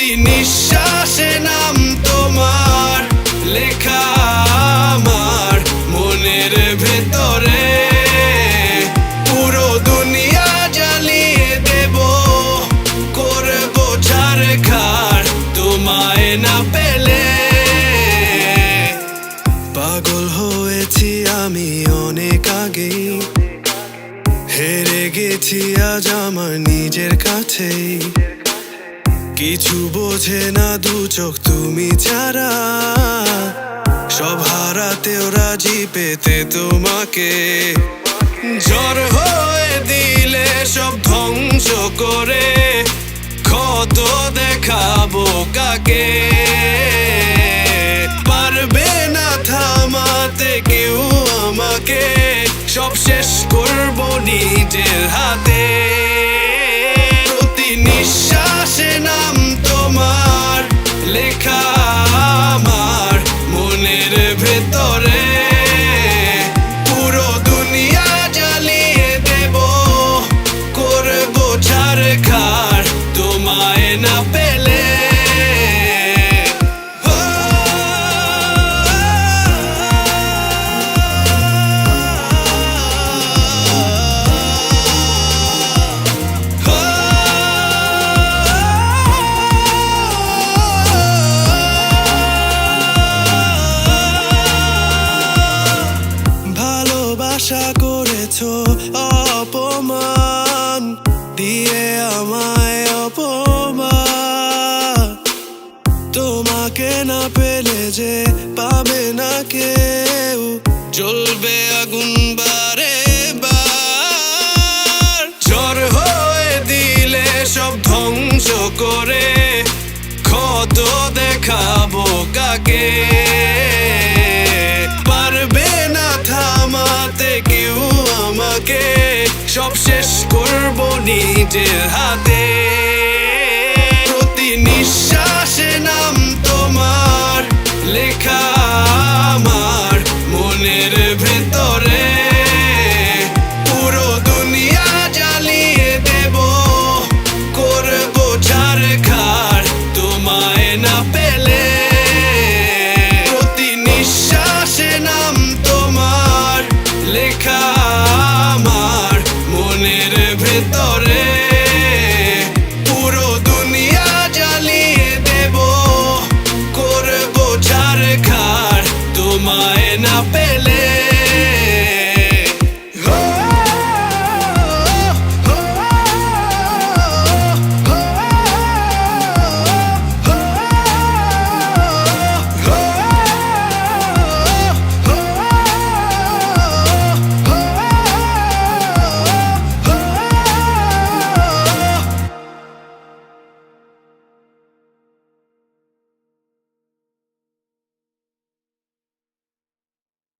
প্রতি নিঃশ্বাসে নাম তোমার লেখা আমার মনের ভেতরে। পুরো দুনিয়া জ্বালিয়ে দেব, করব ছারখার তোমায় না পেলে। পাগল হয়েছি আমি অনেক আগেই, হেরে গেছি আজ আমার নিজের কাছেই। কিছু বোঝে না দু চোখ তুমি ছাড়া, সব হারাতেও রাজি পেতে তোমাকে। ঝড় হয়ে দিলে সব ধ্বংস করে, ক্ষত দেখাবো কাকে। পারবে না থামাতে কেউ আমাকে, সব শেষ করবো নিজের হাতে। প্রতি নিঃশ্বাসে নাম তোমার লেখা আমার মনের ভেতরে। পুরো দুনিয়া জ্বালিয়ে দেব, করবো ছারখার তোমায় না পেলে। আশা করেছো অপমান দিয়ে আমায় অপমান, তোমাকে না পেলে যে পাবে না কেউ, জ্বলবে আগুন বারে বার। ঝড় হয়ে দিলে সব ধ্বংস করে, ক্ষত দেখাবো কাকে। পারবে না থামাতে কেউ আমাকে, সব শেষ করবো নিজের হাতে। প্রতি নিঃশ্বাসে নাম তোমার লেখা আমার মনের ভেতরে। পুরো দুনিয়া জ্বালিয়ে দেব, করবো ছারখার তোমায় না পেলে। প্রতি নিঃশ্বাসে নাম তোমার লেখা আমার মনের ভেতরে। পুরো দুনিয়া জ্বালিয়ে দেব, করবো ছারখার তোমায় না পেলে।